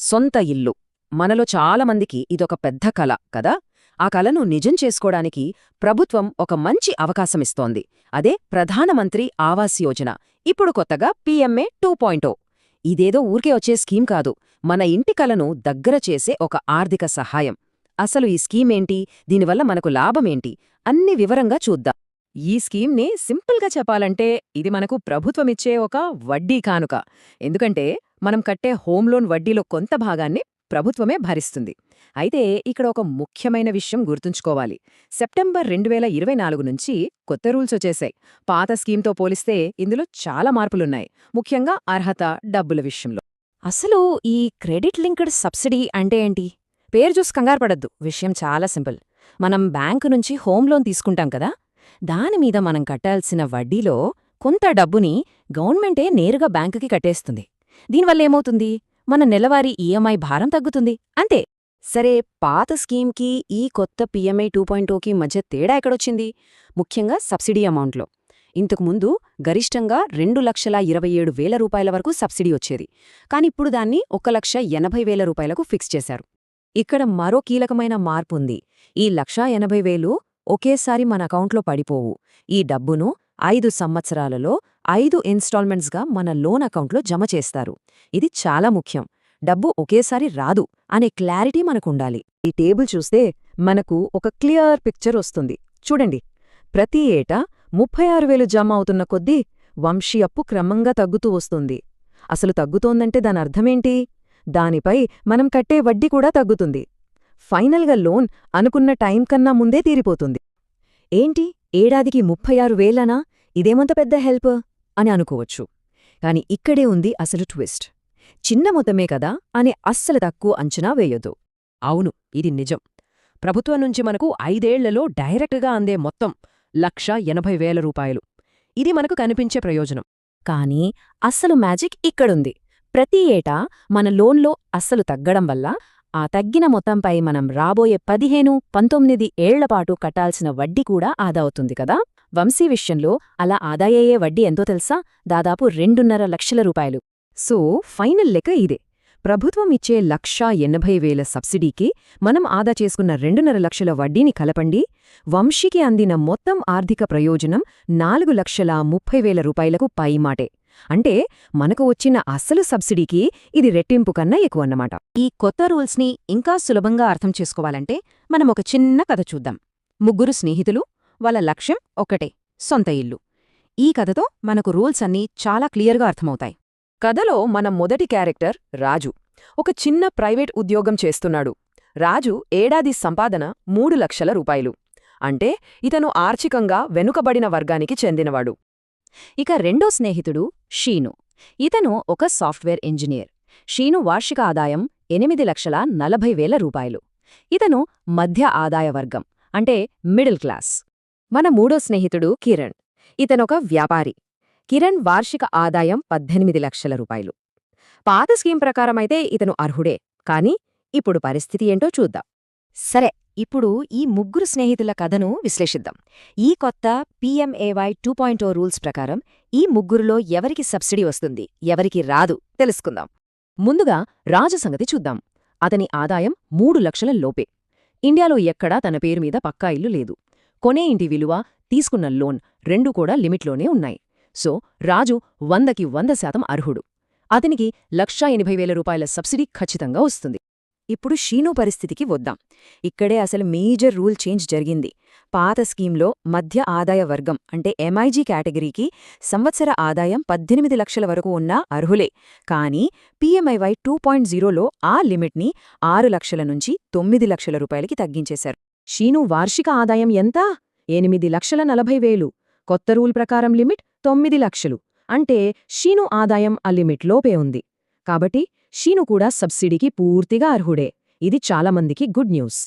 సొంత ఇల్లు. మనలో చాలామందికి ఇదొక పెద్ద కల కదా. ఆ కలను నిజం చేసుకోవడానికి ప్రభుత్వం ఒక మంచి అవకాశమిస్తోంది. అదే ప్రధానమంత్రి ఆవాస్ యోజన, ఇప్పుడు కొత్తగా పీఎంఏ 2.0. ఇదేదో ఊరికే వచ్చే స్కీమ్ కాదు, మన ఇంటి కలను దగ్గర చేసే ఒక ఆర్థిక సహాయం. అసలు ఈ స్కీమేంటి, దీనివల్ల మనకు లాభమేంటి, అన్ని వివరంగా చూద్దాం. ఈ స్కీమ్ని సింపుల్గా చెప్పాలంటే ఇది మనకు ప్రభుత్వమిచ్చే ఒక వడ్డీ కానుక. ఎందుకంటే మనం కట్టే హోమ్ లోన్ వడ్డీలో కొంత భాగాన్ని ప్రభుత్వమే భరిస్తుంది. అయితే ఇక్కడ ఒక ముఖ్యమైన విషయం గుర్తుంచుకోవాలి. సెప్టెంబర్ 2024 నుంచి కొత్త రూల్స్ వచ్చేశాయి. పాత స్కీమ్తో పోలిస్తే ఇందులో చాలా మార్పులున్నాయి, ముఖ్యంగా అర్హత, డబ్బుల విషయంలో. అసలు ఈ క్రెడిట్ లింక్డ్ సబ్సిడీ అంటే ఏంటి? పేరు చూసి కంగారుపడద్దు, విషయం చాలా సింపుల్. మనం బ్యాంకు నుంచి హోమ్ లోన్ తీసుకుంటాం కదా, దానిమీద మనం కట్టాల్సిన వడ్డీలో కొంత డబ్బుని గవర్నమెంటే నేరుగా బ్యాంకుకి కట్టేస్తుంది. దీనివల్లేమవుతుంది, మన నెలవారీ ఈఎంఐ భారం తగ్గుతుంది, అంతే. సరే, పాత స్కీమ్కి ఈ కొత్త పీఎంఐ 2.0కి మధ్య తేడా ఎక్కడొచ్చింది? ముఖ్యంగా సబ్సిడీ అమౌంట్లో. ఇంతకుముందు గరిష్టంగా 2,27,000 రూపాయల వరకు సబ్సిడీ వచ్చేది, కానిప్పుడు దాన్ని 1,80,000 రూపాయలకు ఫిక్స్ చేశారు. ఇక్కడ మరో కీలకమైన మార్పుంది. ఈ 1,80,000 ఒకేసారి మన అకౌంట్లో పడిపోవు. ఈ డబ్బును 5 సంవత్సరాలలో 5 ఇన్స్టాల్మెంట్స్గా మన లోన్ అకౌంట్లో జమ చేస్తారు. ఇది చాలా ముఖ్యం. డబ్బు ఒకేసారి రాదు అనే క్లారిటీ మనకుండాలి. ఈ టేబుల్ చూస్తే మనకు ఒక క్లియర్ పిక్చర్ వస్తుంది. చూడండి, ప్రతి ఏటా 36,000 జమ అవుతున్న కొద్దీ వంశీ అప్పు క్రమంగా తగ్గుతూ వస్తుంది. అసలు తగ్గుతోందంటే దానర్థమేంటి? దానిపై మనం కట్టే వడ్డీ కూడా తగ్గుతుంది. ఫైనల్గా లోన్ అనుకున్న టైం కన్నా ముందే తీరిపోతుంది. ఏంటి, ఏడాదికి 36,000నా? ఇదేమంత పెద్ద హెల్ప్ అని అనుకోవచ్చు. కాని ఇక్కడే ఉంది అసలు ట్విస్ట్. చిన్న మొత్తమే కదా అని అస్సలు తక్కువ అంచనా వేయొద్దు. అవును, ఇది నిజం. ప్రభుత్వం నుంచి మనకు 5 ఏళ్లలో డైరెక్ట్గా అందే మొత్తం 1,80,000 రూపాయలు. ఇది మనకు కనిపించే ప్రయోజనం. కానీ అస్సలు మ్యాజిక్ ఇక్కడుంది. ప్రతి ఏటా మన లోన్లో అస్సలు తగ్గడం వల్ల ఆ తగ్గిన మొత్తంపై మనం రాబోయే 15-19 ఏళ్లపాటు కట్టాల్సిన వడ్డీ కూడా ఆదా అవుతుంది కదా. వంశీ విషయంలో అలా ఆదాయయ్యే వడ్డీ ఎంతో తెలుసా? దాదాపు 2.5 లక్షల రూపాయలు. సో ఫైనల్ లెక్క ఇదే. ప్రభుత్వం ఇచ్చే 1,80,000 సబ్సిడీకి మనం ఆదా చేసుకున్న 2.5 లక్షల వడ్డీని కలపండి. వంశీకి అందిన మొత్తం ఆర్థిక ప్రయోజనం 4,30,000 రూపాయలకు పైమాటే. అంటే మనకు వచ్చిన అస్సలు సబ్సిడీకి ఇది రెట్టింపు కన్నా ఎక్కువన్నమాట. ఈ కొత్త రూల్స్ని ఇంకా సులభంగా అర్థం చేసుకోవాలంటే మనం ఒక చిన్న కథ చూద్దాం. 3 స్నేహితులు, వాళ్ళ లక్ష్యం ఒక్కటే, సొంత ఇల్లు. ఈ కథతో మనకు రూల్స్ అన్నీ చాలా క్లియర్గా అర్థమవుతాయి. కథలో మన మొదటి క్యారెక్టర్ రాజు. ఒక చిన్న ప్రైవేట్ ఉద్యోగం చేస్తున్నాడు. రాజు ఏడాది సంపాదన 3 లక్షల రూపాయలు. అంటే ఇతను ఆర్థికంగా వెనుకబడిన వర్గానికి చెందినవాడు. ఇక రెండో స్నేహితుడు షీను. ఇతను ఒక సాఫ్ట్వేర్ ఇంజనీర్. షీను వార్షిక ఆదాయం 8,40,000 రూపాయలు. ఇతను మధ్య ఆదాయ వర్గం, అంటే మిడిల్ క్లాస్. మన మూడో స్నేహితుడు కిరణ్. ఇతనొక వ్యాపారి. కిరణ్ వార్షిక ఆదాయం 18 లక్షల రూపాయలు. పాత స్కీమ్ ప్రకారమైతే ఇతను అర్హుడే, కాని ఇప్పుడు పరిస్థితి ఏంటో చూద్దాం. సరే, ఇప్పుడు ఈ 3 స్నేహితుల కథను విశ్లేషిద్దాం. ఈ కొత్త పీఎంఏవై 2.0 రూల్స్ ప్రకారం ఈ 3లో ఎవరికి సబ్సిడీ వస్తుంది, ఎవరికి రాదు తెలుసుకుందాం. ముందుగా రాజు సంగతి చూద్దాం. అతని ఆదాయం 3 లక్షల లోపే. ఇండియాలో ఎక్కడా తన పేరు మీద పక్కా ఇల్లు లేదు. కొనే ఇంటి విలువ, తీసుకున్న లోన్ రెండూ కూడా లిమిట్లోనే ఉన్నాయి. సో రాజు 100కి 100% అర్హుడు. అతనికి 1,80,000 రూపాయల సబ్సిడీ ఖచ్చితంగా వస్తుంది. ఇప్పుడు షీను పరిస్థితికి వద్దాం. ఇక్కడే అసలు మేజర్ రూల్ చేంజ్ జరిగింది. పాత స్కీంలో మధ్య ఆదాయ వర్గం, అంటే ఎంఐజీ కేటగిరీకి సంవత్సర ఆదాయం 18 లక్షల వరకు ఉన్నా అర్హులే. కానీ పీఎంఐవై 2.0లో ఆ లిమిట్ని 6 లక్షల నుంచి 9 లక్షల రూపాయలకి తగ్గించేశారు. షీను వార్షిక ఆదాయం ఎంత? 8,40,000. కొత్త రూల్ ప్రకారం లిమిట్ 9 లక్షలు. అంటే షీను ఆదాయం ఆ లిమిట్ లోపే ఉంది. కాబట్టి షీను కూడా సబ్సిడీకి పూర్తిగా అర్హుడే. ఇది చాలామందికి గుడ్ న్యూస్.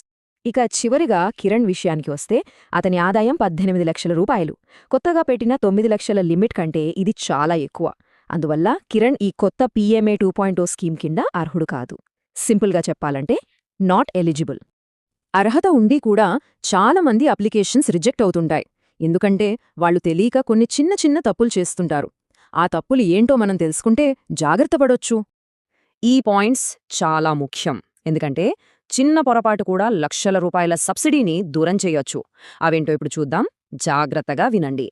ఇక చివరిగా కిరణ్ విషయానికి వస్తే అతని ఆదాయం 18 లక్షల రూపాయలు. కొత్తగా పెట్టిన 9 లక్షల లిమిట్ కంటే ఇది చాలా ఎక్కువ. అందువల్ల కిరణ్ ఈ కొత్త పీఎంఏ 2.0 స్కీమ్ కింద అర్హుడు కాదు. సింపుల్గా చెప్పాలంటే నాట్ ఎలిజిబుల్. అర్హత ఉండి కూడా చాలామంది అప్లికేషన్స్ రిజెక్ట్ అవుతుంటాయి. ఎందుకంటే వాళ్లు తెలియక కొన్ని చిన్న చిన్న తప్పులు చేస్తుంటారు. ఆ తప్పులు ఏంటో మనం తెలుసుకుంటే జాగ్రత్త పడొచ్చు. ఈ పాయింట్స్ చాలా ముఖ్యం. ఎందుకంటే చిన్న పొరపాటు కూడా లక్షల రూపాయల సబ్సిడీని దూరం చేయొచ్చు. అవేంటో ఇప్పుడు చూద్దాం. జాగ్రత్తగా వినండి.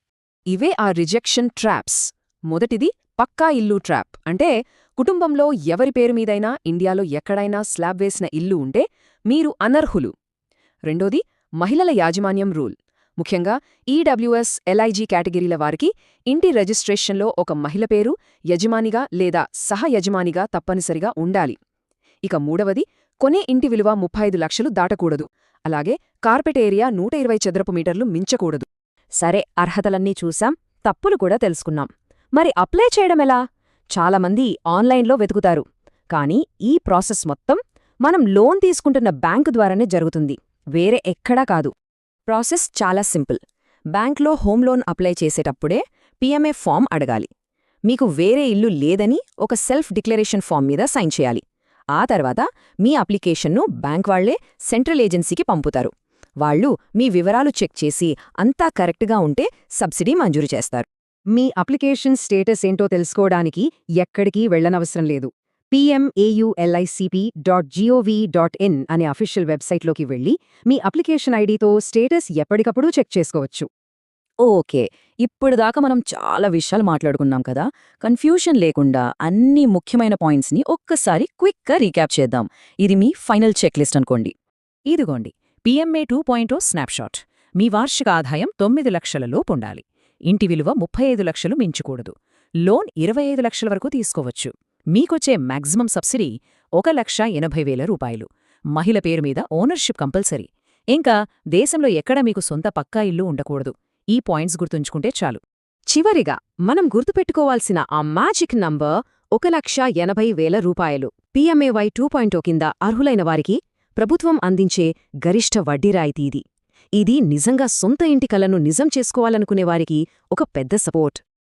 ఇవే ఆ రిజెక్షన్ ట్రాప్స్. మొదటిది పక్కా ఇల్లు ట్రాప్. అంటే కుటుంబంలో ఎవరి పేరు మీదైనా ఇండియాలో ఎక్కడైనా స్లాబ్ వేసిన ఇల్లు ఉంటే మీరు అనర్హులు. రెండోది మహిళల యాజమాన్యం రూల్. ముఖ్యంగా ఈడబ్ల్యూఎస్, ఎల్ఐజీ కేటగిరీల వారికి ఇంటి రిజిస్ట్రేషన్లో ఒక మహిళ పేరు యజమానిగా లేదా సహ యజమానిగా తప్పనిసరిగా ఉండాలి. ఇక మూడవది కొనే ఇంటి విలువ 35 లక్షలు దాటకూడదు. అలాగే కార్పెట్ ఏరియా 120 చదరపు మీటర్లు మించకూడదు. సరే, అర్హతలన్నీ చూశాం, తప్పులు కూడా తెలుసుకున్నాం. మరి అప్లై చేయడమెలా? చాలామంది ఆన్లైన్లో వెతుకుతారు. కానీ ఈ ప్రాసెస్ మొత్తం మనం లోన్ తీసుకుంటున్న బ్యాంకు ద్వారానే జరుగుతుంది, వేరే ఎక్కడా కాదు. ప్రాసెస్ చాలా సింపుల్. బ్యాంక్లో హోమ్ లోన్ అప్లై చేసేటప్పుడే పిఎంఏ ఫామ్ అడగాలి. మీకు వేరే ఇల్లు లేదని ఒక సెల్ఫ్ డిక్లరేషన్ ఫామ్ మీద సైన్ చేయాలి. ఆ తర్వాత మీ అప్లికేషన్ను బ్యాంక్ వాళ్లే సెంట్రల్ ఏజెన్సీకి పంపుతారు. వాళ్ళు మీ వివరాలు చెక్ చేసి అంతా కరెక్ట్గా ఉంటే సబ్సిడీ మంజూరు చేస్తారు. మీ అప్లికేషన్ స్టేటస్ ఏంటో తెలుసుకోవడానికి ఎక్కడికి వెళ్లనవసరం లేదు. pmaulicip.gov.in అనే అఫీషియల్ వెబ్సైట్లోకి వెళ్లి మీ అప్లికేషన్ ఐడితో స్టేటస్ ఎప్పటికప్పుడు చెక్ చేసుకోవచ్చు. ఓకే, ఇప్పుడుదాకా మనం చాలా విషయాలు మాట్లాడుకున్నాం కదా. కన్ఫ్యూషన్ లేకుండా అన్ని ముఖ్యమైన పాయింట్స్ని ఒక్కసారి క్విక్గా రీక్యాప్ చేద్దాం. ఇది మీ ఫైనల్ చెక్ లిస్ట్ అనుకోండి. ఇదిగోండి PMA 2.0 స్నాప్షాట్. మీ వార్షిక ఆదాయం 9 లక్షల లోపు ఉండాలి. ఇంటి విలువ 35 లక్షలు మించకూడదు. లోన్ 25 లక్షల వరకు తీసుకోవచ్చు. మీకొచ్చే మ్యాక్సిమం సబ్సిడీ 1,80,000 రూపాయలు. మహిళ పేరు మీద ఓనర్షిప్ కంపల్సరీ. ఇంకా దేశంలో ఎక్కడ మీకు సొంత పక్కా ఇల్లు ఉండకూడదు. ఈ పాయింట్స్ గుర్తుంచుకుంటే చాలు. చివరిగా మనం గుర్తుపెట్టుకోవాల్సిన ఆ మ్యాజిక్ నంబర్ 1,80,000 రూపాయలు. PMAY 2.0 కింద అర్హులైన వారికి ప్రభుత్వం అందించే గరిష్ఠ వడ్డీ రాయితీ ఇది. ఇది నిజంగా సొంత ఇంటి కలను నిజం చేసుకోవాలనుకునేవారికి ఒక పెద్ద సపోర్ట్.